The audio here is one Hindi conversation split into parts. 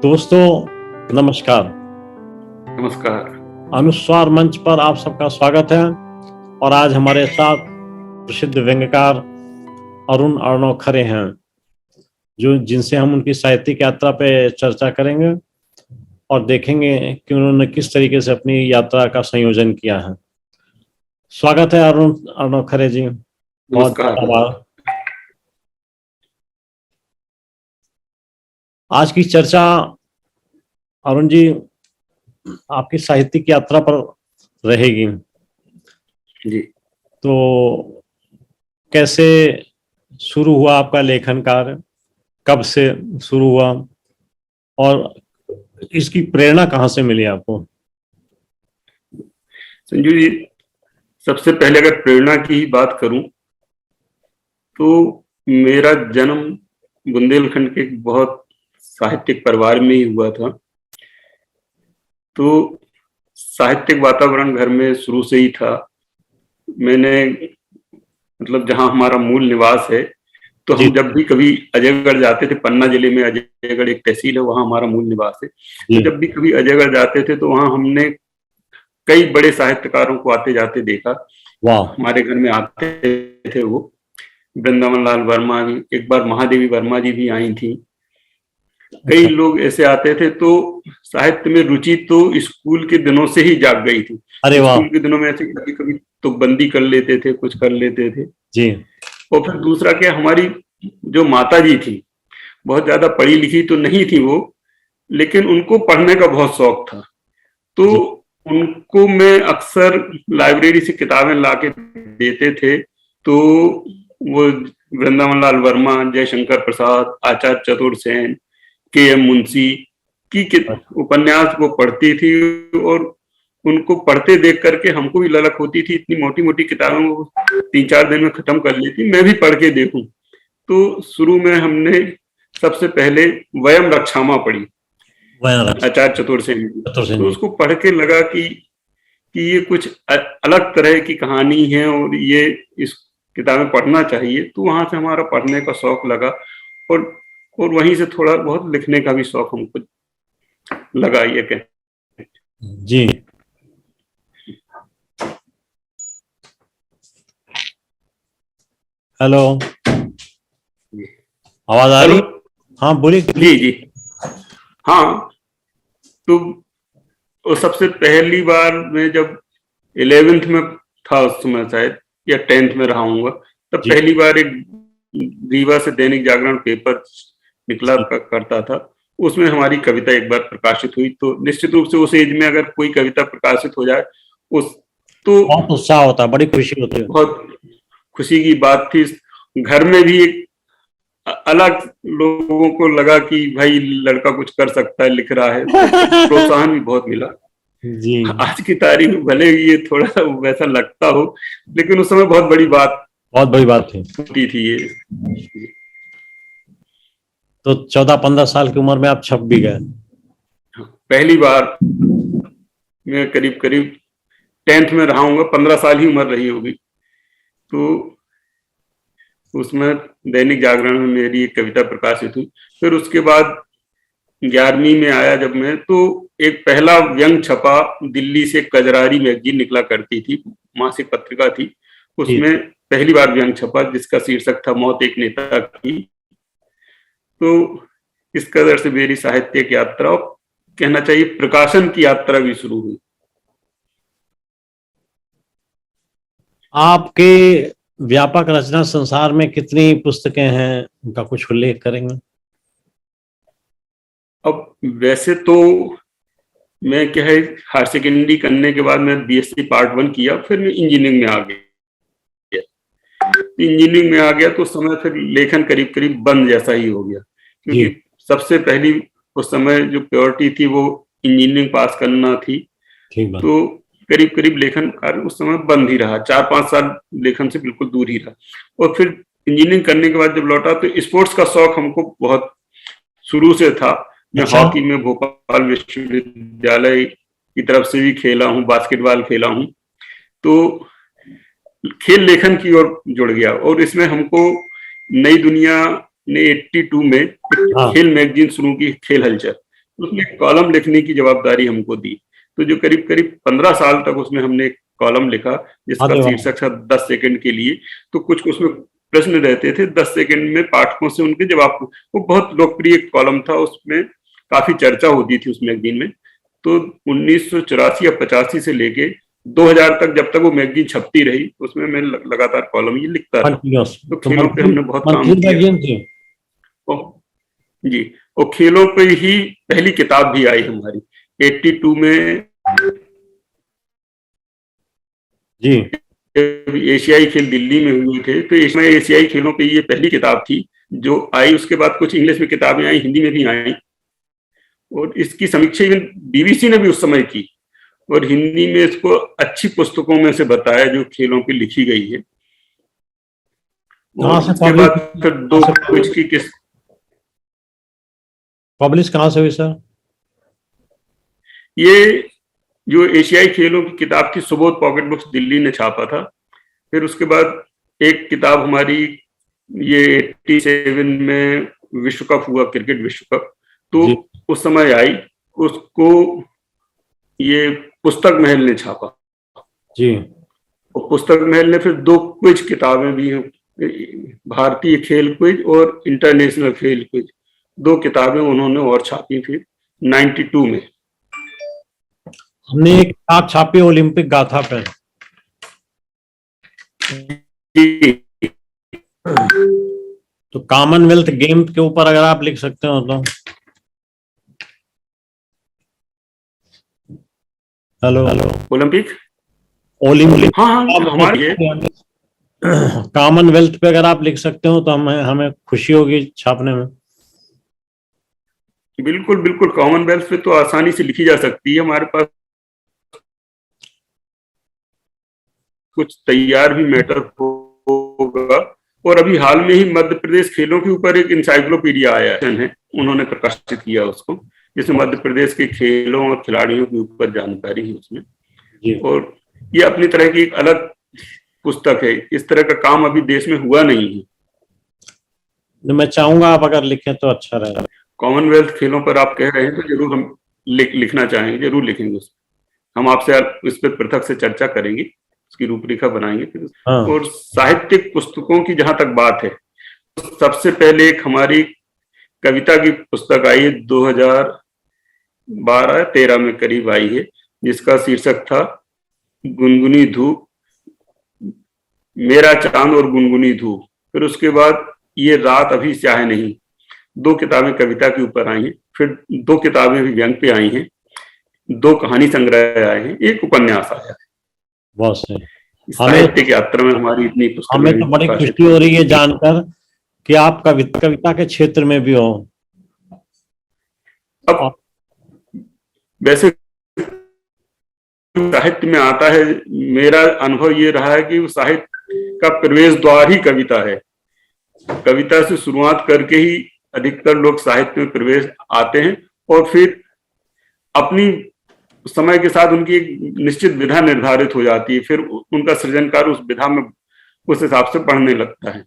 दोस्तों नमस्कार। नमस्कार। अनुस्वार मंच पर आप सबका स्वागत है और आज हमारे साथ प्रसिद्ध व्यंग्यकार अरुण अर्णव खरे हैं जिनसे हम उनकी साहित्यिक यात्रा पे चर्चा करेंगे और देखेंगे कि उन्होंने किस तरीके से अपनी यात्रा का संयोजन किया है। स्वागत है अरुण अर्णव खरे जी। बहुत आभार। आज की चर्चा अरुण जी आपकी साहित्यिक यात्रा पर रहेगी जी। तो कैसे शुरू हुआ आपका लेखन कार्य, कब से शुरू हुआ और इसकी प्रेरणा कहाँ से मिली आपको? संजू जी, सबसे पहले अगर प्रेरणा की बात करूं तो मेरा जन्म बुंदेलखंड के एक बहुत साहित्यिक परिवार में ही हुआ था। तो साहित्यिक वातावरण घर में शुरू से ही था। मैंने मतलब जहां हमारा मूल निवास है, तो हम जब भी कभी अजयगढ़ जाते थे, पन्ना जिले में अजयगढ़ एक तहसील है, वहां हमारा मूल निवास है। तो जब भी कभी अजयगढ़ जाते थे तो वहां हमने कई बड़े साहित्यकारों को आते जाते देखा। हमारे घर में आते थे वो वृंदावन लाल वर्मा, एक बार महादेवी वर्मा जी भी आई थी। कई लोग ऐसे आते थे। तो साहित्य में रुचि तो स्कूल के दिनों से ही जाग गई थी। स्कूल के दिनों में ऐसे कभी कभी तुकबंदी कर लेते थे, कुछ कर लेते थे जी। और फिर दूसरा क्या, हमारी जो माता जी थी बहुत ज्यादा पढ़ी लिखी तो नहीं थी वो, लेकिन उनको पढ़ने का बहुत शौक था। तो उनको मैं अक्सर लाइब्रेरी से किताबें लाके देते थे। तो वो वृंदावन लाल वर्मा, जयशंकर प्रसाद, आचार्य चतुर्सेन, के.एम. मुंशी की उपन्यास वो पढ़ती थी और उनको पढ़ते देख करके हमको भी ललक होती थी। इतनी मोटी मोटी किताबें वो 3-4 दिन में खत्म कर लेती, मैं भी पढ़ के देखूं। तो शुरू में हमने सबसे पहले वयम रक्षामा पढ़ी, आचार्य चतुर्सेन की। तो उसको पढ़ के लगा कि ये कुछ अलग तरह की कहानी है और ये इस किताबें पढ़ना चाहिए। तो वहां से हमारा पढ़ने का शौक लगा और वहीं से थोड़ा बहुत लिखने का भी शौक हमको लगा। ये कह जी। हेलो, आवाज आ रही? हाँ बोलिए। जी जी। हाँ, तो सबसे पहली बार मैं जब 11th में था उस समय शायद, या 10th में रहा हूँगा, तब पहली बार एक रीवा से दैनिक जागरण पेपर निकला करता था। उसमें हमारी कविता एक बार प्रकाशित हुई। तो निश्चित रूप से उस एज में अगर कोई कविता प्रकाशित हो जाए तो बहुत उत्साह होता है, बड़ी खुशी होती है। बहुत खुशी की बात थी। घर में भी एक अलग लोगों को लगा कि भाई लड़का कुछ कर सकता है, लिख रहा है। प्रोत्साहन भी बहुत मिला जी। आज की तारीख में भले ये थोड़ा वैसा लगता हो, लेकिन उस समय बहुत बड़ी बात थी ये। तो 14-15 साल की उम्र में आप छप भी गए? पहली बार मैं करीब 10th में रहा हूँगा, 15 साल ही उम्र रही होगी। तो उसमें दैनिक जागरण में मेरी एक कविता प्रकाशित हुई। फिर उसके बाद 11वीं में आया जब मैं, तो एक पहला व्यंग छपा, दिल्ली से कजरारी मैगजीन निकला करती थी, मासिक पत्रिका थी। उसमें पहली बार व्यंग छपा जिसका शीर्षक था मौत एक नेता की। तो इस कदर से मेरी साहित्यिक यात्रा, कहना चाहिए प्रकाशन की यात्रा भी शुरू हुई। आपके व्यापक रचना संसार में कितनी पुस्तकें हैं, उनका कुछ उल्लेख करेंगे? अब वैसे तो मैं क्या है, हायर सेकेंडरी करने के बाद मैं बीएससी पार्ट 1 किया, फिर मैं इंजीनियरिंग में आ गया। इंजीनियरिंग में आ गया तो समय फिर लेखन करीब करीब बंद जैसा ही हो गया, क्योंकि सबसे पहली उस समय जो प्रायोरिटी थी वो इंजीनियरिंग पास करना थी। तो करीब करीब लेखन कार्य उस समय बंद ही रहा, 4-5 साल लेखन से बिल्कुल दूर ही रहा। और फिर इंजीनियरिंग करने के बाद जब लौटा तो स्पोर्ट्स का शौक हमको बहुत शुरू से था। मैं हॉकी में भोपाल विश्वविद्यालय की तरफ से भी खेला हूँ, बास्केटबॉल खेला हूँ। तो खेल लेखन की ओर जुड़ गया और इसमें हमको नई दुनिया ने 82 में खेल मैगजीन शुरू की, खेल हलचल। उसमें कॉलम लिखने की जवाबदारी हमको दी। तो जो करीब करीब 15 साल तक उसमें हमने एक कॉलम लिखा जिसका शीर्षक था 10 सेकंड के लिए। तो कुछ उसमें प्रश्न रहते थे, 10 सेकंड में पाठकों से उनके जवाब, वो बहुत लोकप्रिय कॉलम था, उसमें काफी चर्चा होती थी उस मैगजीन में। तो 1984 या 85 से लेके 2000 तक, जब तक वो मैगजीन छपती रही, उसमें मैं लगातार कॉलम ये लिखता रहा। तो खेलों पे हमने बहुत काम किया। जी, और खेलों पे ही पहली किताब भी आई हमारी 82 में जी। एशियाई खेल दिल्ली में हुए थे, तो इसमें एशियाई खेलों पे ये पहली किताब थी जो आई। उसके बाद कुछ इंग्लिश में किताबें आई, हिंदी में भी आई, और इसकी समीक्षा बीबीसी ने भी उस समय की, और हिंदी में इसको अच्छी पुस्तकों में से बताया जो खेलों पे लिखी गई है। और उसके बाद फिर 2 क्विज की किस पब्लिश कहाँ से हुई सर? ये जो एशियाई खेलों की किताब थी, सुबोध पॉकेट बुक्स दिल्ली ने छापा था। फिर उसके बाद एक किताब हमारी ये 87 में विश्व कप हुआ, क्रिकेट विश्व कप, तो उस समय आई, उसको ये पुस्तक महल ने छापा जी। और पुस्तक महल ने फिर 2 क्विज किताबें भी हैं, भारतीय खेल क्विज और इंटरनेशनल खेल क्विज, 2 किताबें उन्होंने और छापी फिर 92 में। हमने एक किताब छापी ओलंपिक गाथा पे। तो कॉमनवेल्थ गेम के ऊपर अगर आप लिख सकते हो तो। हेलो ओलंपिक हाँ हमारे कॉमनवेल्थ पे अगर आप लिख सकते हो तो हमें खुशी होगी छापने में। बिल्कुल बिल्कुल, कॉमनवेल्थ पे तो आसानी से लिखी जा सकती है। हमारे पास कुछ तैयार भी मैटर होगा, और अभी हाल में ही मध्य प्रदेश खेलों के ऊपर एक इंसाइक्लोपीडिया आया है, उन्होंने प्रकाशित किया उसको, जिसमें मध्य प्रदेश के खेलों और खिलाड़ियों के ऊपर जानकारी है उसमें। और ये अपनी तरह की एक अलग पुस्तक है, इस तरह का काम अभी देश में हुआ नहीं है। मैं चाहूंगा आप अगर लिखें तो अच्छा रहेगा। कॉमनवेल्थ खेलों पर आप कह रहे हैं तो जरूर हम लिखना चाहेंगे, जरूर लिखेंगे उसमें। हम आपसे इस पर पृथक से चर्चा करेंगे, उसकी रूपरेखा बनाएंगे फिर। हाँ। और साहित्यिक पुस्तकों की जहां तक बात है, तो सबसे पहले एक हमारी कविता की पुस्तक आई है 2012-13 में करीब आई है, जिसका शीर्षक था गुनगुनी धूप, मेरा चांद और गुनगुनी धूप। फिर उसके बाद ये रात अभी स्याह नहीं, 2 किताबें कविता के ऊपर आई हैं। फिर 2 किताबें भी व्यंग पे आई हैं, 2 कहानी संग्रह आए हैं, एक उपन्यास आया है। बहुत सही। साहित्यिक यात्रा में हमारी इतनी पुस्तकें। हमें तो बड़ी खुशी हो रही है जानकर कि आप कविता के क्षेत्र में भी हो। अब वैसे साहित्य में आता है, मेरा अनुभव ये रहा है कि साहित्य का प्रवेश द्वार ही कविता है। कविता से शुरुआत करके ही अधिकतर लोग साहित्य में प्रवेश आते हैं, और फिर अपनी समय के साथ उनकी एक निश्चित विधा निर्धारित हो जाती है, फिर उनका सृजनकार उस विधा में उस हिसाब से पढ़ने लगता है।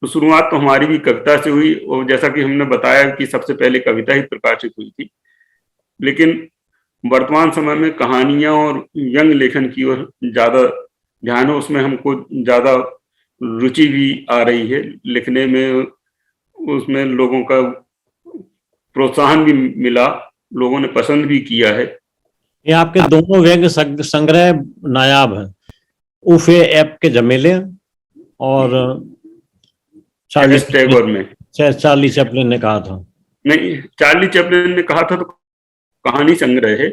तो शुरुआत तो हमारी भी कविता से हुई, और जैसा कि हमने बताया कि सबसे पहले कविता ही प्रकाशित हुई थी, लेकिन वर्तमान समय में कहानियां और व्यंग लेखन की ओर ज्यादा ध्यान है, उसमें हमको ज्यादा रुचि भी आ रही है लिखने में, उसमें लोगों का प्रोत्साहन भी मिला, लोगों ने पसंद भी किया है। ये आपके दोनों व्यंग संग्रह नायाब हैं, उफे ऐप के झमेले और चार्ली चैपलिन ने कहा था। नहीं, चार्ली चैपलिन ने कहा था तो कहानी संग्रह है,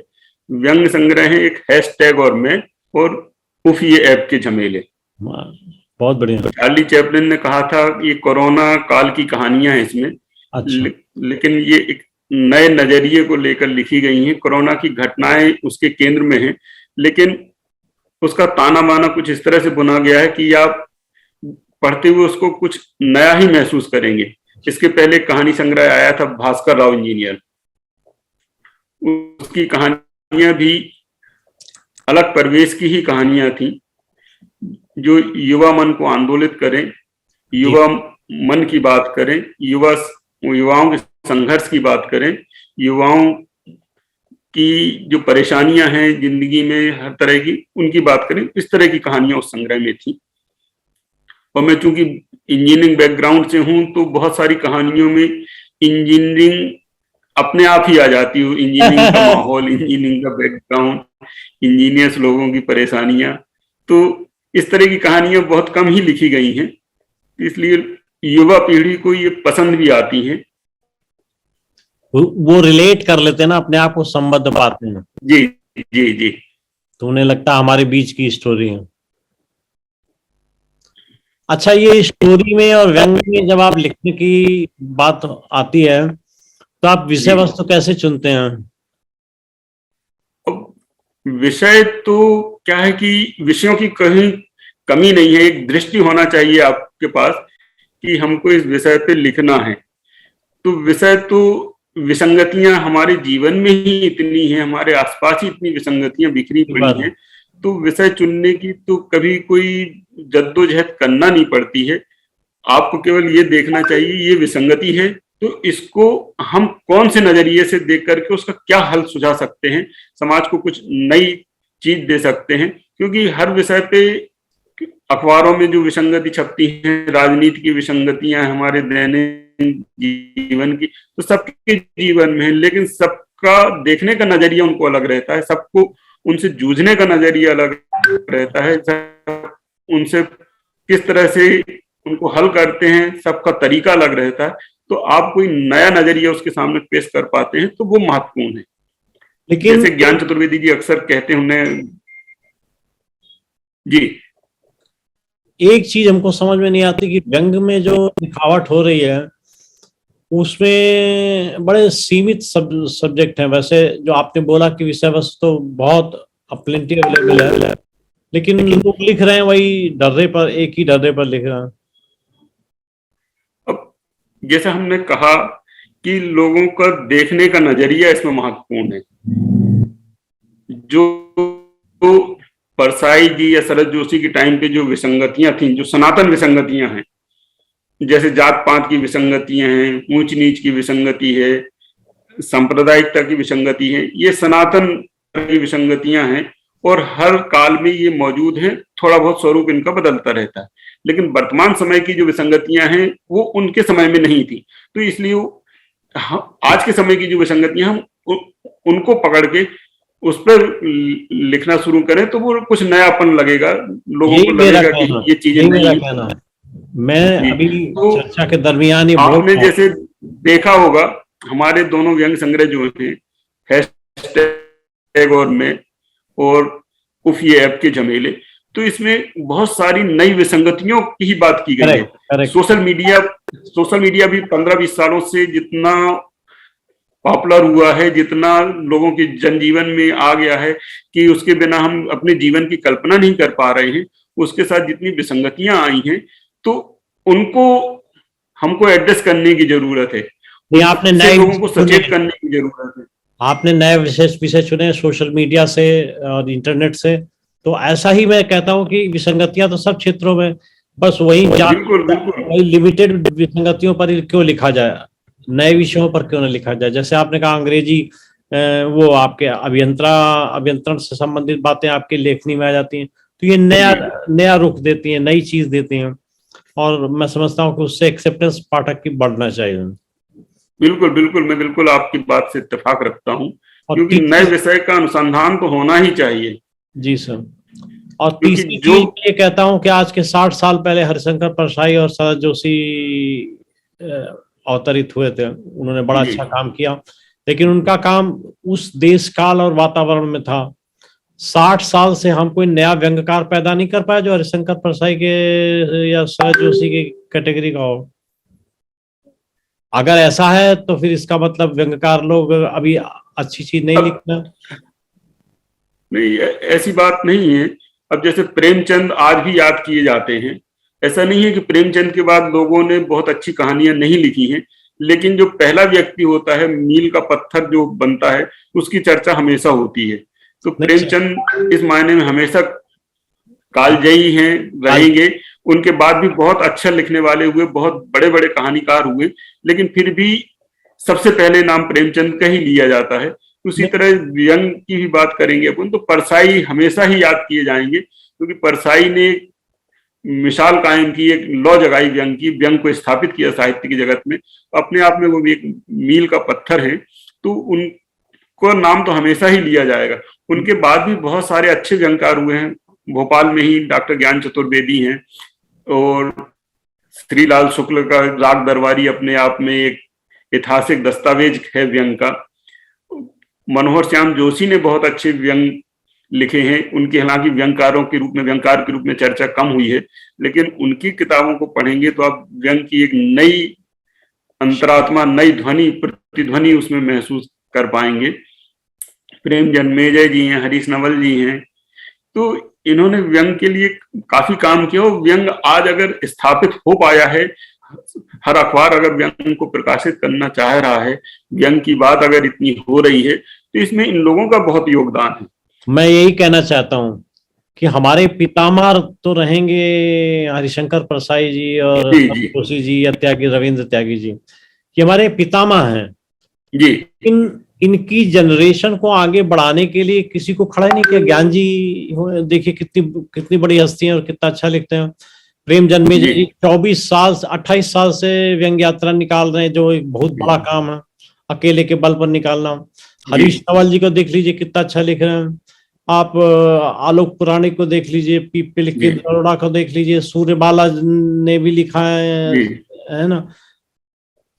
व्यंग संग्रह है एक हैशटैग और मैं, और उफ ये ऐप के झमेले। बहुत बढ़िया। चार्ली चैपलिन ने कहा था ये कोरोना काल की कहानियां हैं इसमें। अच्छा। लेकिन ये एक नए नजरिए को लेकर लिखी गई हैं, कोरोना की घटनाएं उसके केंद्र में हैं, लेकिन उसका ताना बाना कुछ इस तरह से बुना गया है कि आप पढ़ते हुए उसको कुछ नया ही महसूस करेंगे। इसके पहले कहानी संग्रह आया था भास्कर राव इंजीनियर, उसकी कहानियां भी अलग परिवेश की ही कहानियां थी, जो युवा मन को आंदोलित करें, युवा मन की बात करें, युवाओं के संघर्ष की बात करें, युवाओं की जो परेशानियां हैं जिंदगी में हर तरह की, उनकी बात करें, इस तरह की कहानियां उस संग्रह में थी। और मैं चूंकि इंजीनियरिंग बैकग्राउंड से हूं तो बहुत सारी कहानियों में इंजीनियरिंग अपने आप ही आ जाती हो, इंजीनियरिंग का माहौल, इंजीनियरिंग का बैकग्राउंड, इंजीनियर्स लोगों की परेशानियां, तो इस तरह की कहानियां बहुत कम ही लिखी गई हैं, इसलिए युवा पीढ़ी को ये पसंद भी आती हैं। वो रिलेट कर लेते हैं ना, अपने आप को संबद्ध पाते हैं। जी जी जी। तो उन्हें लगता है हमारे बीच की स्टोरी है। अच्छा, ये स्टोरी में और व्यंग में जब आप लिखने की बात आती है तो आप विषय वस्तु कैसे चुनते हैं? अब विषय तो क्या है कि विषयों की कहीं कमी नहीं है, एक दृष्टि होना चाहिए आपके पास कि हमको इस विषय पे लिखना है। तो विषय तो विसंगतियां हमारे जीवन में ही इतनी है, हमारे आसपास ही इतनी विसंगतियां बिखरी पड़ी हैं, तो विषय चुनने की तो कभी कोई जद्दोजहद करना नहीं पड़ती है। आपको केवल ये देखना चाहिए ये विसंगति है तो इसको हम कौन से नजरिए से देख करके उसका क्या हल सुझा सकते हैं, समाज को कुछ नई चीज दे सकते हैं। क्योंकि हर विषय पे अखबारों में जो विसंगति छपती है, राजनीति की विसंगतियां, हमारे दैनिक जीवन की, तो सबके जीवन में है, लेकिन सबका देखने का नजरिया उनको अलग रहता है, सबको उनसे जूझने का नजरिया अलग रहता है, उनसे किस तरह से उनको हल करते हैं सबका तरीका अलग रहता है। तो आप कोई नया नजरिया उसके सामने पेश कर पाते हैं तो वो महत्वपूर्ण है। लेकिन जैसे ज्ञान चतुर्वेदी जी अक्सर कहते हैं, उन्हें जी एक चीज हमको समझ में नहीं आती कि व्यंग में जो लिखावट हो रही है उसमें बड़े सीमित सब्जेक्ट हैं। वैसे जो आपने बोला कि विषय वस्तु तो बहुत प्लेंटी अवेलेबल है, लेकिन लोग लिख रहे हैं वही डर्रे पर, एक ही डर्रे पर लिख रहे हैं। अब जैसे हमने कहा कि लोगों का देखने का नजरिया इसमें महत्वपूर्ण है। जो परसाई जी या शरद जोशी के टाइम पे जो विसंगतियां थी, जो सनातन विसंगतियां हैं, जैसे जात पात की विसंगतियां हैं, ऊंच नीच की विसंगति है, सांप्रदायिकता की विसंगति है, ये सनातन की विसंगतियां हैं और हर काल में ये मौजूद हैं। थोड़ा बहुत स्वरूप इनका बदलता रहता है, लेकिन वर्तमान समय की जो विसंगतियां हैं वो उनके समय में नहीं थी। तो इसलिए आज के समय की जो विसंगतियां हम उनको पकड़ के उस पर लिखना शुरू करें तो वो कुछ नयापन लगेगा, लोगों को लगेगा कि ये चीजें नहीं है। मैं अभी तो चर्चा के दरमियान ही आपने जैसे देखा होगा हमारे दोनों व्यंग संग्रह जो हैं, हैशटैग और मैं और उफ ये ऐप के झमेले, तो इसमें बहुत सारी नई विसंगतियों की ही बात की गई है। सोशल मीडिया भी 15-20 सालों से जितना पॉपुलर हुआ है, जितना लोगों के जनजीवन में आ गया है कि उसके बिना हम अपने जीवन की कल्पना नहीं कर पा रहे हैं, उसके साथ जितनी विसंगतियां आई हैं तो उनको हमको एड्रेस करने की जरूरत है, आपने नए लोगों को सचेत करने की जरूरत है। आपने नए विशेष विषय चुने सोशल मीडिया से और इंटरनेट से, तो ऐसा ही मैं कहता हूं कि विसंगतियां तो सब क्षेत्रों में, बस वही वही लिमिटेड विसंगतियों पर क्यों लिखा जाए, नए विषयों पर क्यों न लिखा जाए। जैसे आपने कहा अंग्रेजी, वो आपके अभियंत्रण से संबंधित बातें आपके लेखनी में आ जाती हैं, तो ये नया रुख देती हैं, नई चीज देती हैं, और मैं समझता हूँ कि उससे एक्सेप्टेंस पाठक की बढ़ना चाहिए। बिल्कुल बिल्कुल, मैं बिल्कुल आपकी बात से इत्तेफाक रखता हूँ, क्योंकि नए विषय का अनुसंधान तो होना ही चाहिए। जी सर। और तीसरी चीज ये कहता हूँ कि आज के 60 साल पहले हरिशंकर परसाई और शरद जोशी अवतरित हुए थे, उन्होंने बड़ा अच्छा काम किया, लेकिन उनका काम उस देश काल और वातावरण में था। 60 साल से हम कोई नया व्यंग्यकार पैदा नहीं कर पाए जो हरिशंकर परसाई के या शरद जोशी की कैटेगरी का हो। अगर ऐसा है तो फिर इसका मतलब व्यंग्यकार लोग अभी अच्छी चीज नहीं लिखना। नहीं, ऐसी बात नहीं है। अब जैसे प्रेमचंद आज भी याद किए जाते हैं, ऐसा नहीं है कि प्रेमचंद के बाद लोगों ने बहुत अच्छी कहानियां नहीं लिखी हैं, लेकिन जो पहला व्यक्ति होता है, मील का पत्थर जो बनता है, उसकी चर्चा हमेशा होती है। तो प्रेमचंद इस मायने में हमेशा कालजयी हैं, रहेंगे। उनके बाद भी बहुत अच्छा लिखने वाले हुए, बहुत बड़े बड़े कहानीकार हुए, लेकिन फिर भी सबसे पहले नाम प्रेमचंद का ही लिया जाता है। उसी तरह व्यंग की भी बात करेंगे अपन तो परसाई हमेशा ही याद किए जाएंगे, क्योंकि परसाई ने मिसाल कायम की, एक लौ जगाई व्यंग की, व्यंग को स्थापित किया साहित्य की जगत में। अपने आप में वो भी एक मील का पत्थर है, तो उनको नाम तो हमेशा ही लिया जाएगा। उनके बाद भी बहुत सारे अच्छे व्यंगकार हुए हैं। भोपाल में ही डॉक्टर ज्ञान चतुर्वेदी हैं, और श्रीलाल शुक्ल का राग दरबारी अपने आप में एक ऐतिहासिक दस्तावेज है व्यंग का। मनोहर श्याम जोशी ने बहुत अच्छे व्यंग लिखे हैं। उनकी हालांकि व्यंगकारों के रूप में, व्यंगकार के रूप में चर्चा कम हुई है, लेकिन उनकी किताबों को पढ़ेंगे तो आप व्यंग की एक नई अंतरात्मा, नई ध्वनि, प्रतिध्वनि उसमें महसूस कर पाएंगे। प्रेम जन्मेजय जी हैं, हरीश नवल जी हैं, तो इन्होंने व्यंग के लिए काफी काम किया। और व्यंग आज अगर स्थापित हो पाया है, हर अखबार अगर व्यंग को प्रकाशित करना चाह रहा है, व्यंग की बात अगर इतनी हो रही है, तो इसमें इन लोगों का बहुत योगदान है। मैं यही कहना चाहता हूँ कि हमारे पितामह तो रहेंगे हरिशंकर परसाई जी और जी जी जोशी जी या त्यागी, रविंद्र त्यागी जी, ये हमारे पितामह हैं। जी। इनकी जनरेशन को आगे बढ़ाने के लिए किसी को खड़ा ही नहीं किया। ज्ञान जी देखिए कितनी कितनी बड़ी हस्ती हैं और कितना अच्छा लिखते हैं। प्रेम जन्मेजय जी 24 साल 28 साल से व्यंग्य यात्रा निकाल रहे हैं, जो एक बहुत बड़ा काम है, अकेले के बल पर निकालना। हरीश नवल जी को देख लीजिए कितना अच्छा लिख रहे हैं। आप आलोक पुराणिक को देख लीजिए, पीपल के अरोड़ा को देख लीजिए, सूर्यबाला ने भी लिखा है ना।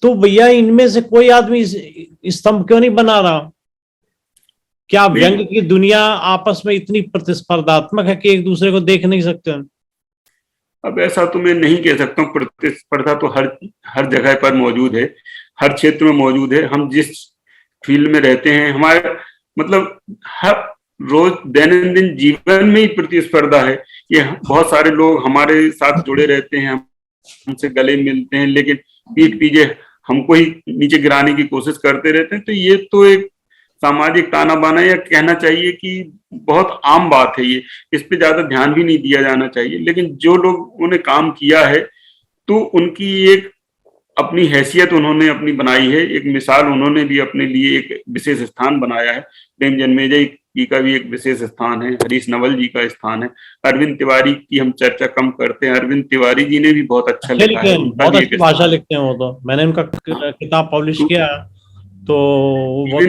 तो भैया इनमें से कोई आदमी स्तंभ क्यों नहीं बना रहा? क्या व्यंग की दुनिया आपस में इतनी प्रतिस्पर्धात्मक है कि एक दूसरे को देख नहीं सकते? अब ऐसा तो मैं नहीं कह सकता हूँ। प्रतिस्पर्धा तो हर जगह पर मौजूद है, हर क्षेत्र में मौजूद है। हम जिस फील्ड में रहते हैं, हमारे मतलब हर रोज दैनंदिन जीवन में ही प्रतिस्पर्धा है कि बहुत सारे लोग हमारे साथ जुड़े रहते हैं, हमसे गले मिलते हैं, लेकिन पीठ पीछे हमको ही नीचे गिराने की कोशिश करते रहते हैं। तो ये तो एक सामाजिक ताना बाना, या कहना चाहिए कि बहुत आम बात है ये, इस पे ज्यादा ध्यान भी नहीं दिया जाना चाहिए। लेकिन जो लोगों ने काम किया है, तो उनकी एक अपनी हैसियत उन्होंने अपनी बनाई है, एक मिसाल उन्होंने भी अपने लिए एक विशेष स्थान बनाया है। प्रेम जन्मेजय जी का भी एक विशेष स्थान है, हरीश नवल जी का स्थान है। अरविंद तिवारी की हम चर्चा कम करते हैं, अरविंद तिवारी जी ने भी बहुत अच्छा लिखा है, उनका बहुत भी अच्छी एक भाषा लिखते हैं वो तो। मैंने उनका किताब पब्लिश किया तो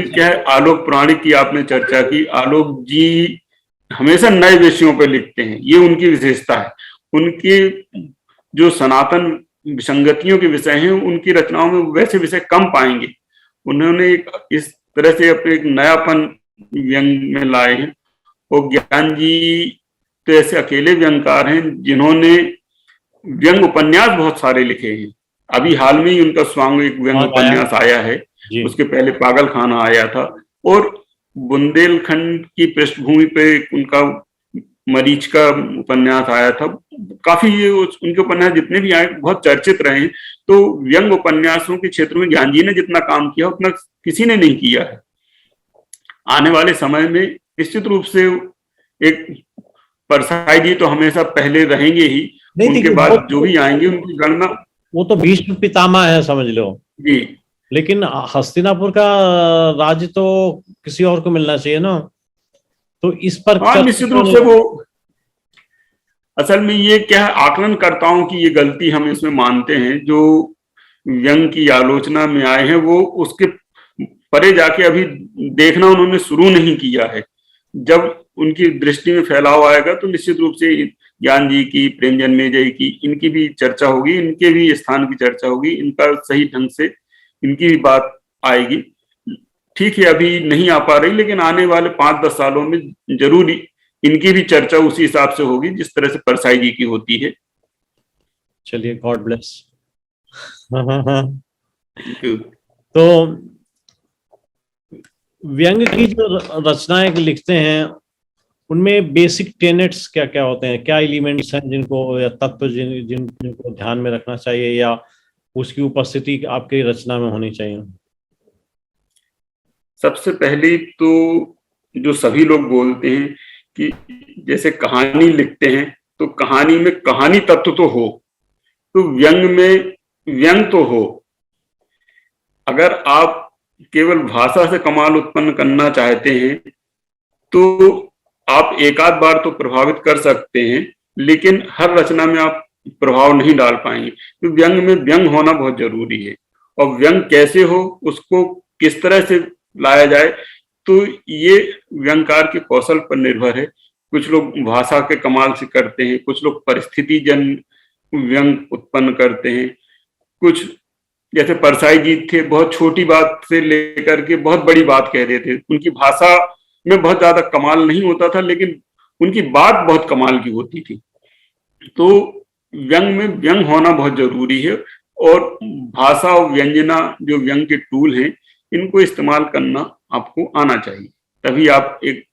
क्या है। आलोक पुराणिक की आपने चर्चा की, आलोक जी हमेशा नए विषयों पर लिखते हैं, ये उनकी विशेषता है। उनके जो सनातन विसंगतियों के विषय हैं, उनकी रचनाओं में वैसे विषय कम पाएंगे। उन्होंने इस तरह से अपने एक नयापन व्यंग में लाए हैं। और ज्ञान जी तो ऐसे अकेले व्यंगकार हैं जिन्होंने व्यंग उपन्यास बहुत सारे लिखे हैं। अभी हाल में ही उनका स्वांग एक व्यंग उपन्यास आया है, उसके पहले पागल खाना आया था। और बुंदेलखंड की पृष्ठभूमि पे उनका मरीच का उपन्यास आया था। काफी ये उनके उपन्यास जितने भी आए बहुत चर्चित रहे हैं। तो व्यंग उपन्यासों के क्षेत्र में ज्ञान जी ने जितना काम किया उतना किसी ने नहीं किया है। आने वाले समय में निश्चित रूप से एक परसाई जी तो हमेशा पहले रहेंगे ही, उनके बाद जो भी आएंगे उनकी गणना, वो तो भीष्म पितामह है समझ लो जी। लेकिन हस्तिनापुर का राज्य तो किसी और को मिलना चाहिए ना। तो इस पर निश्चित रूप से वो असल में ये क्या है, आकलनकर्ताओं की ये गलती हम इसमें मानते हैं। जो व्यंग की आलोचना में आए हैं वो उसके परे जाके अभी देखना उन्होंने शुरू नहीं किया है। जब उनकी दृष्टि में फैलाव आएगा तो निश्चित रूप से ज्ञान जी की, प्रेम जन्मेजय की, इनकी भी चर्चा होगी, इनके भी स्थान की चर्चा होगी, इनका सही ढंग से इनकी भी बात आएगी। ठीक है, अभी नहीं आ पा रही, लेकिन आने वाले 5-10 सालों में जरूर इनकी भी चर्चा उसी हिसाब से होगी जिस तरह से परसाई जी की होती है। चलिए, गॉड ब्लेस। तो व्यंग की जो रचनाएं लिखते हैं उनमें बेसिक टेनेट्स क्या क्या होते हैं, क्या एलिमेंट्स हैं जिनको या तत्व जिनको ध्यान में रखना चाहिए या उसकी उपस्थिति आपकी रचना में होनी चाहिए? सबसे पहले तो जो सभी लोग बोलते हैं कि जैसे कहानी लिखते हैं तो कहानी में कहानी तत्व तो हो, तो व्यंग में व्यंग तो हो। अगर आप केवल भाषा से कमाल उत्पन्न करना चाहते हैं तो आप एक आध बार तो प्रभावित कर सकते हैं, लेकिन हर रचना में आप प्रभाव नहीं डाल पाएंगे। तो व्यंग में व्यंग होना बहुत जरूरी है, और व्यंग कैसे हो, उसको किस तरह से लाया जाए, तो ये व्यंगकार के कौशल पर निर्भर है। कुछ लोग भाषा के कमाल से करते हैं, कुछ लोग परिस्थिति जन व्यंग उत्पन्न करते हैं, कुछ जैसे परसाई जी थे, बहुत छोटी बात से लेकर के बहुत बड़ी बात कह देते थे। उनकी भाषा में बहुत ज्यादा कमाल नहीं होता था, लेकिन उनकी बात बहुत कमाल की होती थी। तो व्यंग में व्यंग होना बहुत जरूरी है, और भाषा और व्यंजना जो व्यंग के टूल हैं, इनको इस्तेमाल करना आपको आना चाहिए, तभी आप एक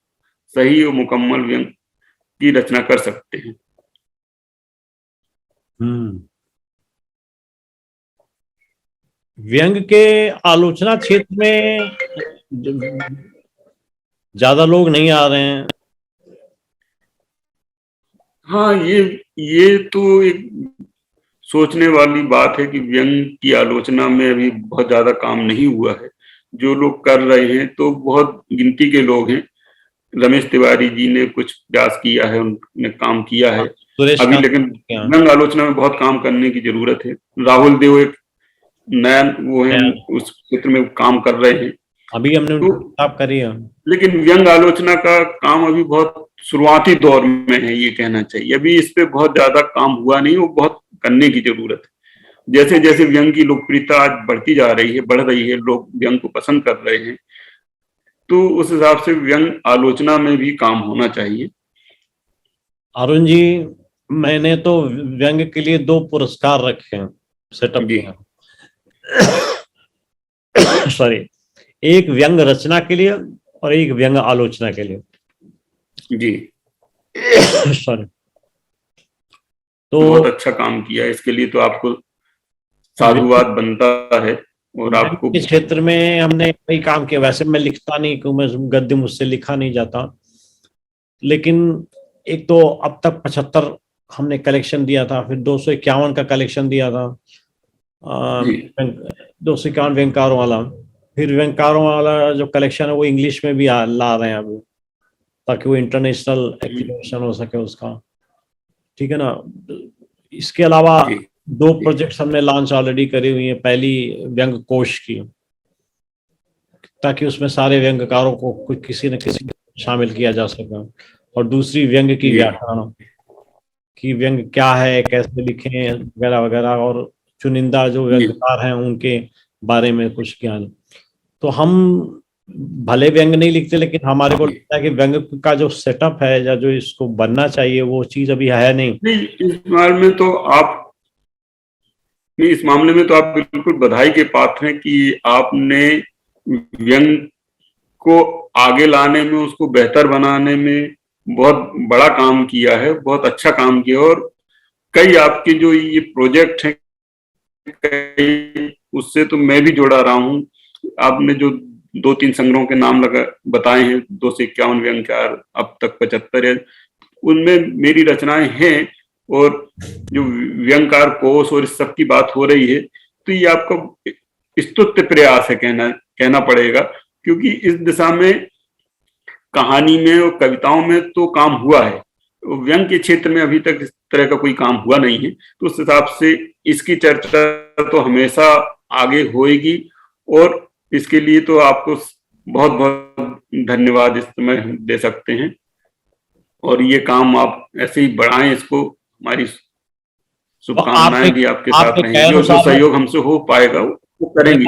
सही और मुकम्मल व्यंग की रचना कर सकते हैं। व्यंग के आलोचना क्षेत्र में ज्यादा लोग नहीं आ रहे हैं। हाँ, ये तो एक सोचने वाली बात है कि व्यंग की आलोचना में अभी बहुत ज्यादा काम नहीं हुआ है। जो लोग कर रहे हैं तो बहुत गिनती के लोग हैं। रमेश तिवारी जी ने कुछ प्रयास किया है, उन्होंने काम किया है अभी, लेकिन व्यंग आलोचना में बहुत काम करने की जरूरत है। राहुल देव एक नया वो है, उस क्षेत्र में काम कर रहे हैं, अभी हमने किताब करी है। लेकिन व्यंग आलोचना का काम अभी बहुत शुरुआती दौर में है, ये कहना चाहिए। अभी इस पे बहुत ज्यादा काम हुआ नहीं, वो बहुत करने की जरूरत है। जैसे जैसे व्यंग की लोकप्रियता आज बढ़ती जा रही है, बढ़ रही है, लोग व्यंग को पसंद कर रहे हैं, तो उस हिसाब से व्यंग आलोचना में भी काम होना चाहिए। अरुण जी, मैंने तो व्यंग के लिए 2 पुरस्कार रखे हैं, सेटअप किया। सॉरी, एक व्यंग रचना के लिए और एक व्यंग आलोचना के लिए। जी सॉरी। तो बहुत अच्छा काम किया, इसके लिए तो आपको साधुवाद बनता है। और आपको इस क्षेत्र में हमने कई काम किया। वैसे मैं लिखता नहीं, क्योंकि गद्य मुझसे लिखा नहीं जाता, लेकिन एक तो अब तक 75 हमने कलेक्शन दिया था, फिर 251 का कलेक्शन दिया था, 251 व्यंगकारों वाला। फिर व्यंगकारों वाला जो कलेक्शन है वो इंग्लिश में भी ला रहे हैं अभी, ताकि वो इंटरनेशनल एक्टिवेशन हो सके उसका, ठीक है ना। इसके अलावा 2 प्रोजेक्ट्स हमने लॉन्च ऑलरेडी करी हुई है। पहली व्यंग कोश की, ताकि उसमें सारे व्यंगकारों को कुछ किसी न किसी शामिल किया जा सके, और दूसरी व्यंग की व्याख्या कि व्यंग क्या है, कैसे लिखें वगैरह वगैरह, और चुनिंदा जो व्यंगकार हैं उनके बारे में कुछ ज्ञान। तो हम भले व्यंग नहीं लिखते, लेकिन हमारे को लगता है कि व्यंग का जो सेटअप है या जो इसको बनना चाहिए वो चीज अभी है नहीं। इस मामले में तो आप बिल्कुल बधाई के पात्र हैं कि आपने व्यंग को आगे लाने में, उसको बेहतर बनाने में बहुत बड़ा काम किया है, बहुत अच्छा काम किया। और कई आपके जो ये प्रोजेक्ट हैं, उससे तो मैं भी जुड़ा रहा हूँ। आपने जो 2-3 संग्रहों के नाम बताए हैं, 251 व्यंगकार, अब तक 75 है, उनमें मेरी रचनाएं हैं। और जो व्यंगकार कोश और इस सब की बात हो रही है, तो ये आपका स्तुत्य प्रयास है, कहना पड़ेगा, क्योंकि इस दिशा में कहानी में और कविताओं में तो काम हुआ है, व्यंग के क्षेत्र में अभी तक इस तरह का कोई काम हुआ नहीं है। तो उस हिसाब से इसकी चर्चा तो हमेशा आगे होएगी, और इसके लिए तो आपको बहुत बहुत धन्यवाद इस समय दे सकते हैं। और ये काम आप ऐसे ही बढ़ाएं, इसको हमारी शुभकामनाएं भी आपके साथ रहेंगी, और जो सहयोग हमसे हो पाएगा वो करेंगे।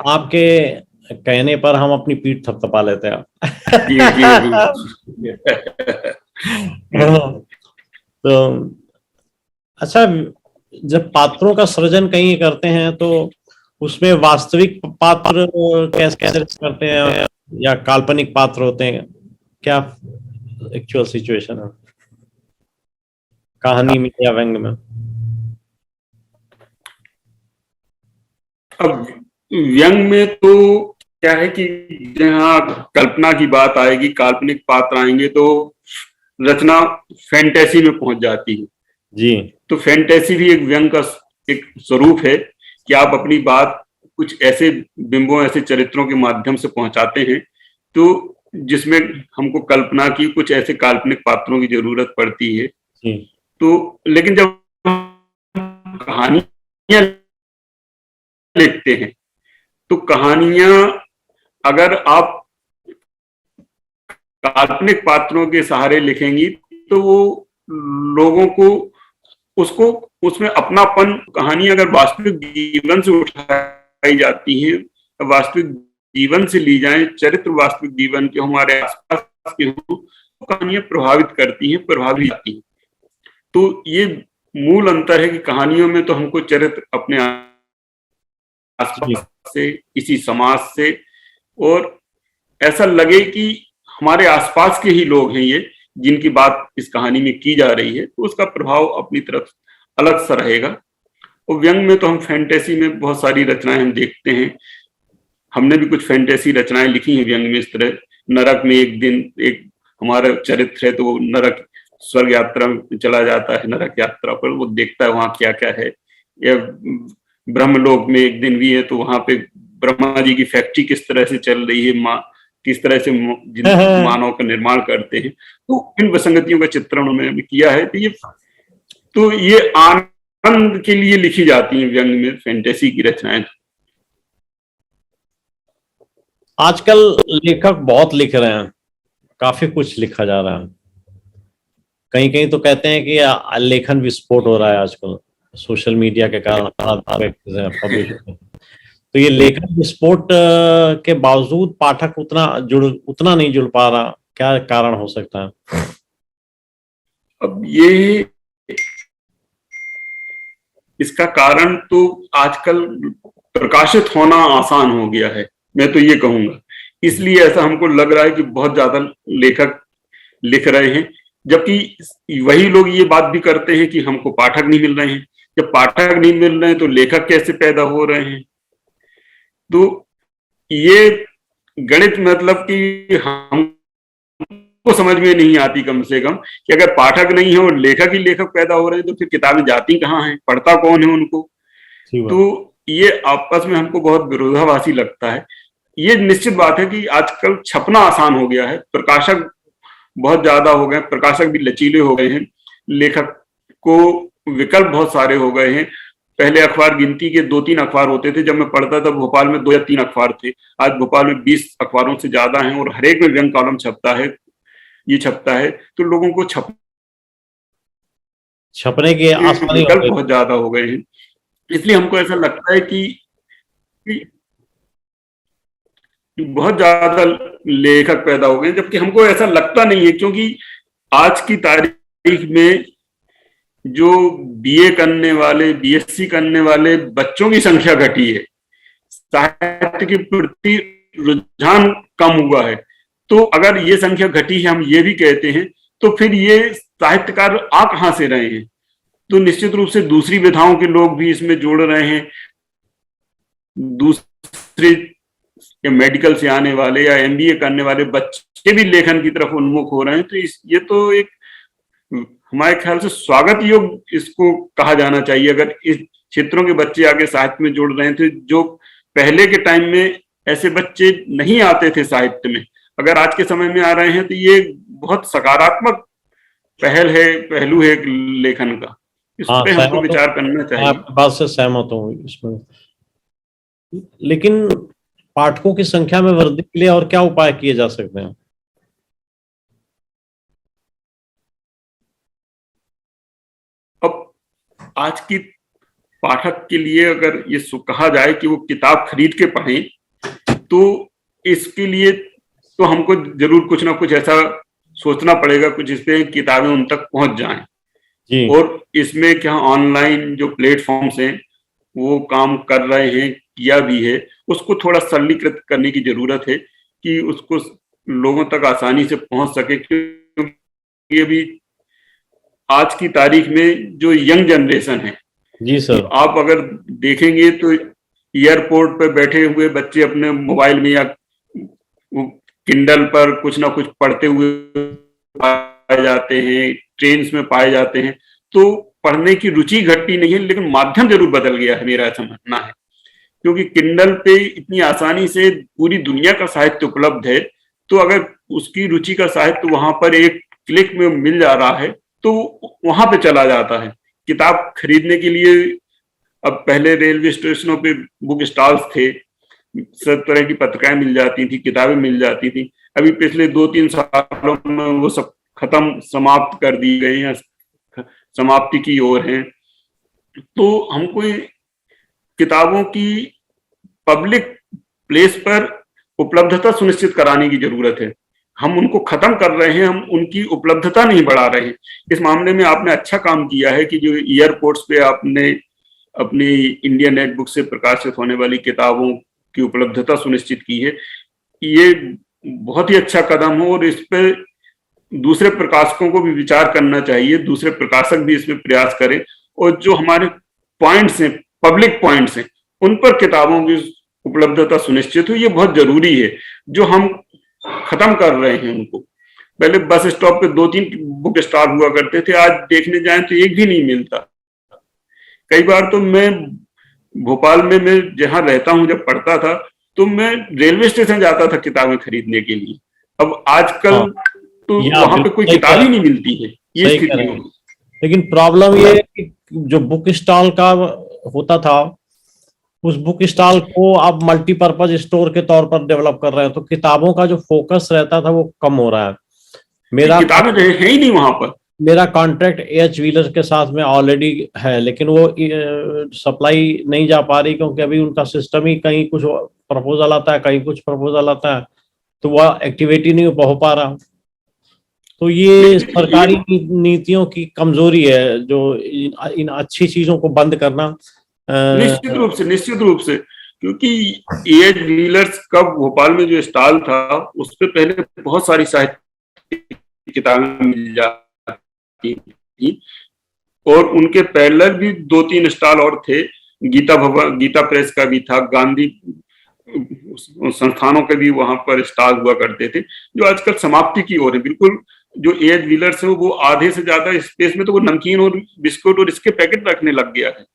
आपके कहने पर हम अपनी पीठ थपथपा लेते हैं। तो अच्छा, जब पात्रों का सृजन कहीं करते हैं तो उसमें वास्तविक पात्र कैसे करते हैं या काल्पनिक पात्र होते हैं, क्या एक्चुअल सिचुएशन है कहानी में या व्यंग में? अब व्यंग में तो क्या है कि जहाँ कल्पना की बात आएगी, काल्पनिक पात्र आएंगे, तो रचना फैंटेसी में पहुंच जाती है जी। तो फैंटेसी भी एक व्यंग का एक स्वरूप है कि आप अपनी बात कुछ ऐसे बिंबों, ऐसे चरित्रों के माध्यम से पहुंचाते हैं, तो जिसमें हमको कल्पना की कुछ ऐसे काल्पनिक पात्रों की जरूरत पड़ती है। तो लेकिन जब कहानियां लिखते हैं तो कहानियां अगर आप काल्पनिक पात्रों के सहारे लिखेंगी तो वो लोगों को उसको उसमें अपनापन, कहानी अगर वास्तविक जीवन से उठाई जाती है, वास्तविक जीवन से ली जाए, चरित्र वास्तविक जीवन के हमारे आसपास के हों, तो कहानियां प्रभावित करती हैं, प्रभावित आती हैं। तो ये मूल अंतर है कि कहानियों में तो हमको चरित्र अपने आसपास से, इसी समाज से, और ऐसा लगे कि हमारे आसपास के ही लोग हैं ये जिनकी बात इस कहानी में की जा रही है, तो उसका प्रभाव अपनी तरफ अलग सा रहेगा। और व्यंग में तो हम फैंटेसी में बहुत सारी रचनाएं हम देखते हैं, हमने भी कुछ फैंटेसी रचनाएं लिखी हैं व्यंग में। इस तरह नरक में एक दिन एक हमारा चरित्र है, तो वो नरक स्वर्ग यात्रा में चला जाता है, नरक यात्रा पर वो देखता है वहां क्या क्या है। या ब्रह्मलोक में एक दिन भी है, तो वहां पे ब्रह्मा जी की फैक्ट्री किस तरह से चल रही है, किस तरह से मानव का निर्माण करते हैं, तो इन विसंगतियों का चित्रण उन्होंने किया है। तो ये आनंद के लिए लिखी जाती हैं व्यंग में फैंटेसी की रचनाएं। आजकल लेखक बहुत लिख रहे हैं, काफी कुछ लिखा जा रहा है। कहीं कहीं तो कहते हैं कि लेखन विस्फोट हो रहा है आजकल सोशल मीडिया के कारण। तो ये लेखन विस्फोट के बावजूद पाठक उतना नहीं जुड़ पा रहा, क्या कारण हो सकता है? अब ये इसका कारण तो आजकल प्रकाशित होना आसान हो गया है, मैं तो ये कहूंगा। इसलिए ऐसा हमको लग रहा है कि बहुत ज्यादा लेखक लिख रहे हैं, जबकि वही लोग ये बात भी करते हैं कि हमको पाठक नहीं मिल रहे हैं। जब पाठक नहीं मिल रहे हैं तो लेखक कैसे पैदा हो रहे हैं? तो ये गणित मतलब कि हमको समझ में नहीं आती कम से कम, कि अगर पाठक नहीं है और लेखक ही लेखक पैदा हो रहे हैं तो फिर किताबें जाती कहाँ हैं, पढ़ता कौन है उनको? तो ये आपस में हमको बहुत विरोधाभासी लगता है। ये निश्चित बात है कि आजकल छपना आसान हो गया है, प्रकाशक बहुत ज्यादा हो गए, प्रकाशक भी लचीले हो गए हैं, लेखक को विकल्प बहुत सारे हो गए हैं। पहले अखबार गिनती के 2-3 अखबार होते थे, जब मैं पढ़ता था भोपाल में 2 या 3 अखबार थे। आज भोपाल में 20 अखबारों से ज्यादा हैं और हर एक में व्यंग कॉलम छपता है, ये छपता है। तो लोगों को छपने के आसानी विकल्प बहुत ज्यादा हो गए हैं। इसलिए हमको ऐसा लगता है कि बहुत ज्यादा लेखक पैदा हो गए, जबकि हमको ऐसा लगता नहीं है, क्योंकि आज की तारीख में जो बीए करने वाले, बीएससी करने वाले बच्चों की संख्या घटी है, साहित्य के प्रति रुझान कम हुआ है। तो अगर ये संख्या घटी है, हम ये भी कहते हैं, तो फिर ये साहित्यकार आ कहां से रहे हैं? तो निश्चित रूप से दूसरी विधाओं के लोग भी इसमें जोड़ रहे हैं, दूसरे मेडिकल से आने वाले या एमबीए करने वाले बच्चे भी लेखन की तरफ उन्मुख हो रहे हैं। तो ये तो एक हमारे ख्याल से स्वागत योग्य इसको कहा जाना चाहिए, अगर इस क्षेत्रों के बच्चे आगे साहित्य में जुड़ रहे हैं। तो जो पहले के टाइम में ऐसे बच्चे नहीं आते थे साहित्य में, अगर आज के समय में आ रहे हैं तो ये बहुत सकारात्मक पहलू है लेखन का। इस पर हमको विचार करना चाहिए। आपकी बात से सहमत हूँ इसमें। लेकिन पाठकों की संख्या में वृद्धि के लिए और क्या उपाय किए जा सकते हैं? अब आज की पाठक के लिए अगर ये कहा जाए कि वो किताब खरीद के पढ़ें, तो इसके लिए तो हमको जरूर कुछ ना कुछ ऐसा सोचना पड़ेगा, कुछ इस पे किताबें उन तक पहुंच जाएं। जी। और इसमें क्या ऑनलाइन जो प्लेटफॉर्म्स हैं वो काम कर रहे हैं, किया भी है, उसको थोड़ा सरलीकृत करने की जरूरत है कि उसको लोगों तक आसानी से पहुंच सके। क्योंकि अभी आज की तारीख में जो यंग जनरेशन है, जी सर, तो आप अगर देखेंगे तो एयरपोर्ट पर बैठे हुए बच्चे अपने मोबाइल में या किंडल पर कुछ ना कुछ पढ़ते हुए पाए जाते हैं, ट्रेन्स में पाए जाते हैं। तो पढ़ने की रुचि घटती नहीं है, लेकिन माध्यम जरूर बदल गया है, मेरा ऐसा मानना है। क्योंकि किंडल पे इतनी आसानी से पूरी दुनिया का साहित्य उपलब्ध है, तो अगर उसकी रुचि का साहित्य वहां पर एक क्लिक में मिल जा रहा है तो वहां पे चला जाता है। किताब खरीदने के लिए अब पहले रेलवे स्टेशनों पे बुक स्टॉल्स थे, सब तरह की पत्रिकाएं मिल जाती थी, किताबें मिल जाती थी। अभी पिछले 2-3 सालों में वो सब खत्म, समाप्त कर दी गई हैं, समाप्ति की ओर हैं। तो हमको किताबों की पब्लिक प्लेस पर उपलब्धता सुनिश्चित कराने की जरूरत है। हम उनको खत्म कर रहे हैं, हम उनकी उपलब्धता नहीं बढ़ा रहे हैं। इस मामले में आपने अच्छा काम किया है कि जो एयरपोर्ट्स पे आपने अपनी इंडियन नेट बुक से प्रकाशित होने वाली किताबों की उपलब्धता सुनिश्चित की है। ये बहुत ही अच्छा कदम हो और इस पे दूसरे प्रकाशकों को भी विचार करना चाहिए, दूसरे प्रकाशक भी इसमें प्रयास करें और जो हमारे पॉइंट्स हैं, पब्लिक पॉइंट्स हैं, उन पर किताबों की उपलब्धता सुनिश्चित हो। ये बहुत जरूरी है, जो हम खत्म कर रहे हैं उनको। पहले बस स्टॉप पे 2-3 बुक स्टॉल हुआ करते थे, आज देखने जाएं तो एक भी नहीं मिलता। कई बार तो मैं भोपाल में, मैं जहां रहता हूं, जब पढ़ता था तो मैं रेलवे स्टेशन जाता था किताबें खरीदने के लिए। अब आजकल हाँ, तो या वहां पे बिल्कुल कोई सही किताब कह ही नहीं मिलती है, ये सही कह स्थिति रहे हो हैं। गई। लेकिन प्रॉब्लम ये है कि जो बुक स्टॉल का होता था, उस बुक स्टॉल को आप मल्टीपर्पज स्टोर के तौर पर डेवलप कर रहे हैं, तो किताबों का जो फोकस रहता था वो कम हो रहा है। मेरा किताबें तो है ही नहीं वहां पर। मेरा कॉन्ट्रैक्ट एच व्हीलर के साथ में ऑलरेडी है, लेकिन वो सप्लाई नहीं जा पा रही, क्योंकि अभी उनका सिस्टम ही कहीं कुछ प्रपोजल आता है, कहीं कुछ प्रपोजल आता है, तो वह एक्टिवेट ही नहीं हो पा रहा। तो ये लेकिन ये सरकारी नीतियों की कमजोरी है, जो इन अच्छी चीजों को बंद करना। निश्चित रूप से, क्योंकि एज व्हीलर्स का भोपाल में जो स्टॉल था, उस पे पहले बहुत सारी साहित्य किताबें मिल जाती थी और उनके पैरेलल भी 2-3 स्टॉल और थे। गीता भवन, गीता प्रेस का भी था, गांधी संस्थानों के भी वहां पर स्टॉल हुआ करते थे, जो आजकल समाप्ति की ओर है बिल्कुल। जो एज व्हीलर्स है वो आधे से ज्यादा स्पेस में तो वो नमकीन और बिस्कुट और इसके पैकेट रखने लग गया है।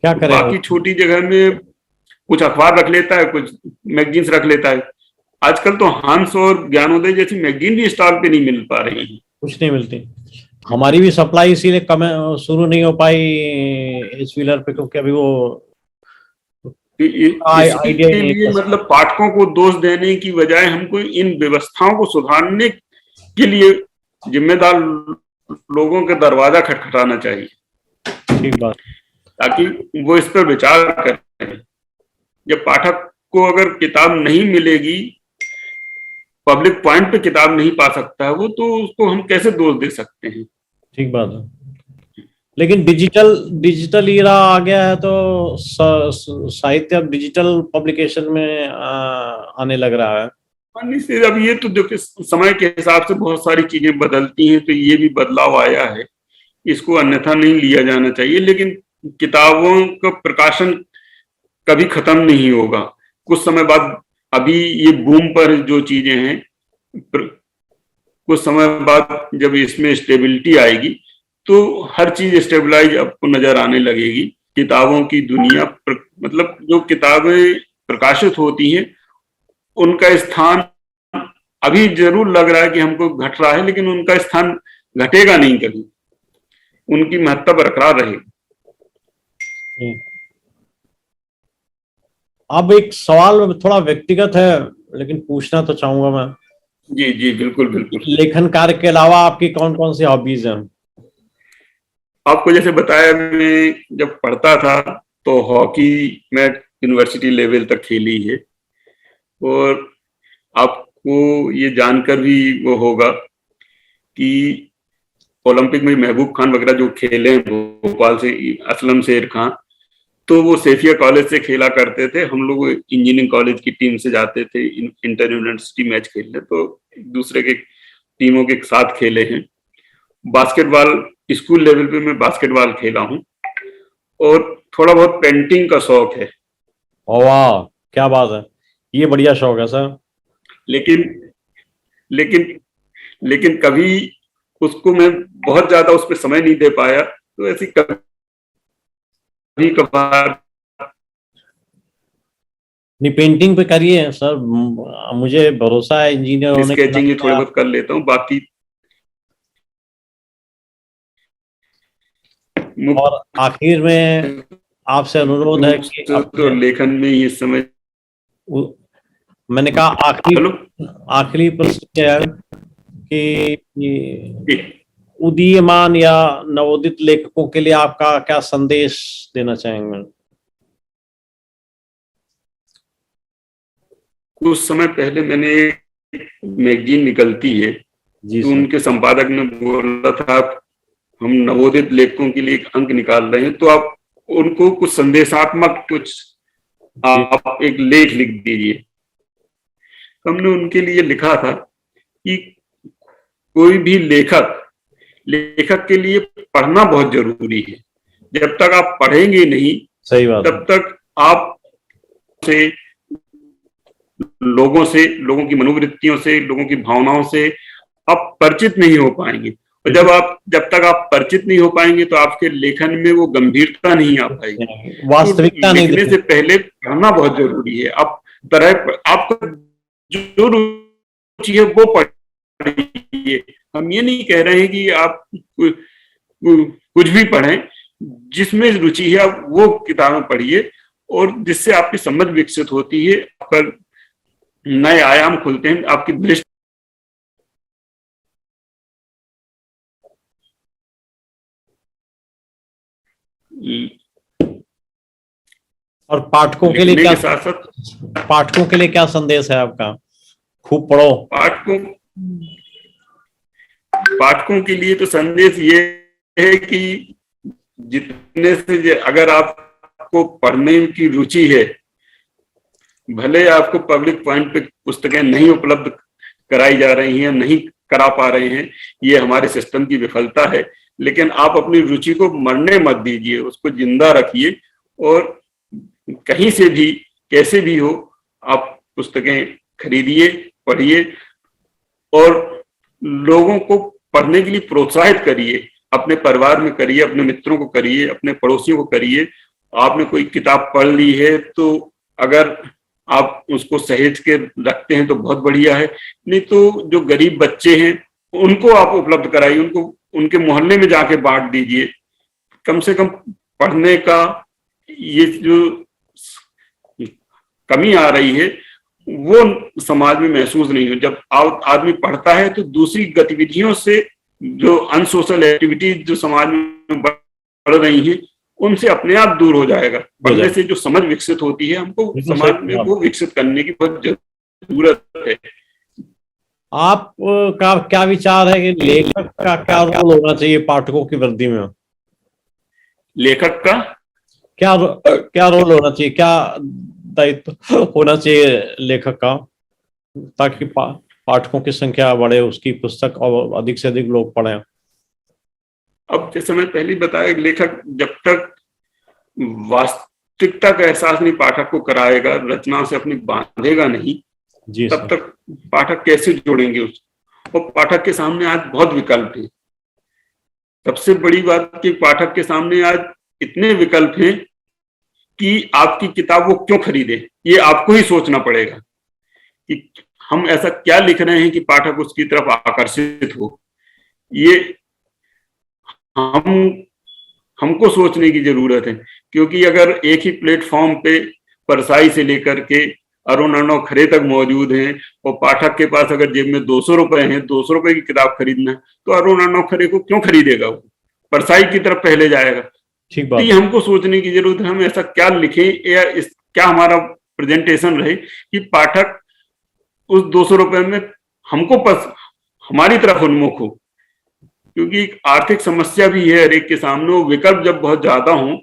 क्या करें बाकी छोटी जगह में कुछ अखबार रख लेता है, कुछ मैगजीन्स रख लेता है। आजकल तो हंस और ज्ञानोदय जैसी मैगजीन भी स्टॉल पे नहीं मिल पा रही है, कुछ नहीं मिलती। हमारी भी सप्लाई इसीलिए कम शुरू नहीं हो पाई एच व्हीलर पे, क्योंकि अभी वो इसके आइडिया ही नहीं लिए है। मतलब पाठकों को दोष देने की बजाय हमको इन व्यवस्थाओं को सुधारने के लिए जिम्मेदार लोगों के दरवाजा खटखटाना चाहिए, ठीक बात। ताकि वो इस पर विचार करें। जब पाठक को अगर किताब नहीं मिलेगी, पब्लिक पॉइंट पे किताब नहीं पा सकता है वो, तो उसको हम कैसे दोष दे सकते हैं। ठीक बात है। लेकिन डिजिटल ईरा आ गया है, तो साहित्य अब डिजिटल पब्लिकेशन में आने लग रहा है। निश्चित, अब ये तो देखिए समय के हिसाब से बहुत सारी चीजें बदलती हैं, तो ये भी बदलाव आया है, इसको अन्यथा नहीं लिया जाना चाहिए। लेकिन किताबों का प्रकाशन कभी खत्म नहीं होगा। कुछ समय बाद, अभी ये बूम पर जो चीजें हैं, कुछ समय बाद जब इसमें स्टेबिलिटी आएगी तो हर चीज स्टेबलाइज आपको नजर आने लगेगी। किताबों की दुनिया मतलब जो किताबें प्रकाशित होती हैं उनका स्थान अभी जरूर लग रहा है कि हमको घट रहा है, लेकिन उनका स्थान घटेगा नहीं कभी, उनकी महत्ता बरकरार रहेगी। अब एक सवाल थोड़ा व्यक्तिगत है, लेकिन पूछना तो चाहूंगा मैं। जी जी, बिल्कुल बिल्कुल। लेखन कार्य के अलावा आपकी कौन कौन सी हॉबीज हैं? आपको जैसे बताया, मैं जब पढ़ता था तो हॉकी मैं यूनिवर्सिटी लेवल तक खेली है। और आपको ये जानकर भी वो होगा कि ओलंपिक में महबूब खान वगैरह जो खेले हैं भोपाल से, असलम शेर खान, तो वो सेफिया कॉलेज से खेला करते थे। हम लोग इंजीनियरिंग कॉलेज की टीम से जाते थे इंटर यूनिवर्सिटी मैच खेलने, तो दूसरे के टीमों के साथ खेले हैं। बास्केटबॉल स्कूल लेवल पे मैं बास्केटबॉल खेला हूँ और थोड़ा बहुत पेंटिंग का शौक है। वाह, क्या बात है, ये बढ़िया शौक है सर। लेकिन लेकिन लेकिन कभी उसको मैं बहुत ज्यादा उस पर समय नहीं दे पाया, तो ऐसी कभी कभार नहीं, पेंटिंग पे करिए सर, मुझे भरोसा है इंजीनियर होने के स्केचिंग ये थोड़े नाते। बहुत कर लेता हूँ, बाकी और आखिर में आपसे अनुरोध मुख्य है रूप कि से तो अपने लेखन में ये समय। उ- मैंने कहा हेलो। आखिरी आखिरी प्रश्न क्या है कि उदीयमान या नवोदित लेखकों के लिए आपका क्या संदेश देना चाहेंगे? कुछ समय पहले मैंने एक मैगजीन निकलती है, जी तो सर। उनके संपादक ने बोला था हम नवोदित लेखकों के लिए एक अंक निकाल रहे हैं, तो आप उनको कुछ संदेशात्मक कुछ जी आप एक लेख लिख दीजिए। हमने उनके लिए लिखा था कि कोई भी लेखक लेखक के लिए पढ़ना बहुत जरूरी है। जब तक आप पढ़ेंगे नहीं, सही बात है। तब तक आप से लोगों की मनोवृत्तियों से, लोगों की भावनाओं से आप परिचित नहीं हो पाएंगे। और जब तक आप परिचित नहीं हो पाएंगे तो आपके लेखन में वो गंभीरता नहीं आ पाएगी। तो वास्तविकता नहीं लिखने दिखे। से पहले पढ़ना बहुत जरूरी है। आपको जो रुचि है वो पढ़िए। हम ये नहीं कह रहे हैं कि आप कुछ भी पढ़ें, जिसमें रुचि है आप वो किताबें पढ़िए, और जिससे आपकी समझ विकसित होती है, आपका नए आयाम खुलते हैं, आपकी दृष्टि। और पाठकों के लिए लिखने क्या, के साथ साथ पाठकों के लिए क्या संदेश है आपका? खूब पढ़ो। पाठकों पाठकों के लिए तो संदेश ये है कि जितने से अगर आपको पढ़ने की रुचि है, भले आपको पब्लिक पॉइंट पे पुस्तकें नहीं उपलब्ध कराई जा रही हैं, नहीं करा पा रहे हैं, ये हमारे सिस्टम की विफलता है, लेकिन आप अपनी रुचि को मरने मत दीजिए, उसको जिंदा रखिए। और कहीं से भी कैसे भी हो, आप पुस्तकें खरीदिए, पढ़िए, और लोगों को पढ़ने के लिए प्रोत्साहित करिए। अपने परिवार में करिए, अपने मित्रों को करिए, अपने पड़ोसियों को करिए। आपने कोई किताब पढ़ ली है तो अगर आप उसको सहेज के रखते हैं तो बहुत बढ़िया है, नहीं तो जो गरीब बच्चे हैं उनको आप उपलब्ध कराइए, उनको उनके मोहल्ले में जाके बांट दीजिए। कम से कम पढ़ने का ये जो कमी आ रही है वो समाज में महसूस नहीं हो। जब आदमी पढ़ता है तो दूसरी गतिविधियों से, जो अनसोशल एक्टिविटीज जो समाज में बढ़ रही हैं, उनसे अपने आप दूर हो जाएगा। पढ़ने से जो समझ विकसित होती है, हमको बिल्कुल सही समाज में कहा वो आपने। विकसित करने की बहुत जरूरत है। आप का क्या विचार है कि लेखक का क्या रोल होना चाहिए पाठकों की वृद्धि में? लेखक का क्या रोल होना चाहिए, क्या दायित्व होना चाहिए लेखक का, ताकि पाठकों की संख्या बढ़े, उसकी पुस्तक और अधिक से अधिक लोग पढ़ें? अब जैसे मैं पहले ही बताया, लेखक जब तक वास्तविकता का एहसास नहीं पाठक को कराएगा, रचना से अपनी बांधेगा नहीं, जी तब सर। तक पाठक कैसे जोड़ेंगे उसको। और पाठक के सामने आज बहुत विकल्प हैं। सबसे बड़ी बात कि पाठक के सामने आज इतने विकल्प हैं कि आपकी किताब वो क्यों खरीदे, ये आपको ही सोचना पड़ेगा कि हम ऐसा क्या लिख रहे हैं कि पाठक उसकी तरफ आकर्षित हो। ये हम हमको सोचने की जरूरत है, क्योंकि अगर एक ही प्लेटफॉर्म पे परसाई से लेकर के अरुण अर्णव खरे तक मौजूद हैं, और पाठक के पास अगर जेब में 200 रुपए हैं, 200 रुपए की किताब खरीदना है, तो अरुण अर्णव खरे को क्यों खरीदेगा? वो परसाई की तरफ पहले जाएगा। ठीक तो ये बात। हमको सोचने की जरूरत है, हम ऐसा क्या लिखें या क्या हमारा प्रेजेंटेशन रहे कि पाठक उस 200 रुपए में हमको हमारी तरफ उन्मुख हो। क्योंकि एक आर्थिक समस्या भी है हर एक के सामने, विकल्प जब बहुत ज्यादा हो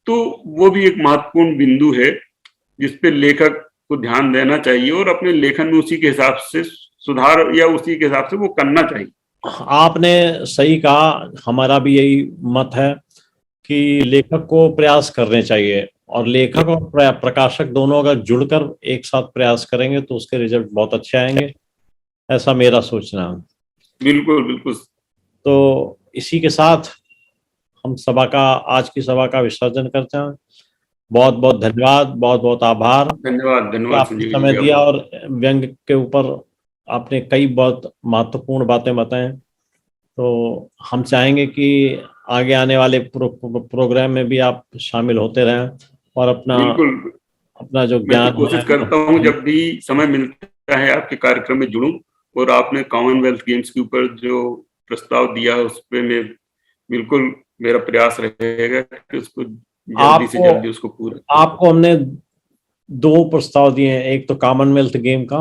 तो वो भी एक महत्वपूर्ण बिंदु है जिस पे लेखक को ध्यान देना चाहिए, और अपने लेखन में उसी के हिसाब से सुधार या उसी के हिसाब से वो करना चाहिए। आपने सही कहा, हमारा भी यही मत है कि लेखक को प्रयास करने चाहिए, और लेखक और प्रकाशक दोनों अगर जुड़कर एक साथ प्रयास करेंगे तो उसके रिजल्ट बहुत अच्छे आएंगे, ऐसा मेरा सोचना है। बिल्कुल बिल्कुल। तो इसी के साथ हम आज की सभा का विसर्जन करते हैं। बहुत बहुत धन्यवाद, बहुत बहुत आभार धन्यवाद कि धन्यवाद आपने संजीव समय जी। दिया और व्यंग के ऊपर आपने कई बहुत महत्वपूर्ण बातें बताएं। तो हम चाहेंगे कि आगे आने वाले प्रोग्राम में भी आप शामिल होते रहें और अपना बिल्कुल, अपना जो मैं तो ज्ञान है कोशिश करता हूँ जब भी समय मिलता है आपके कार्यक्रम में जुड़ूं, और आपने कॉमनवेल्थ गेम्स के ऊपर जो प्रस्ताव दिया है उस पे मैं बिल्कुल, मेरा प्रयास रहेगा कि उसको जल्दी से आपको जल्दी उसको पूरा करूं। आपको हमने दो प्रस्ताव दिए हैं, एक तो कॉमनवेल्थ गेम का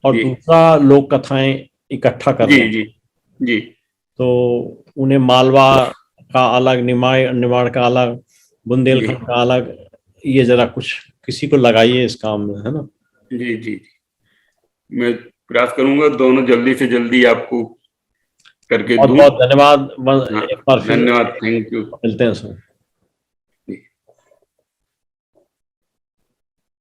और जी दूसरा लोक कथाएं इकट्ठा जी करना। जी जी। तो उन्हें मालवा का अलग, निमाड़ का अलग, जी बुंदेलखंड का अलग, ये जरा कुछ किसी को लगाइए इस काम में, है ना। जी जी। मैं प्रयास करूंगा दोनों जल्दी से जल्दी आपको करके बहुत दूं। बहुत धन्यवाद। हाँ, एक बार फिर धन्यवाद, थैंक यू। मिलते हैं सर।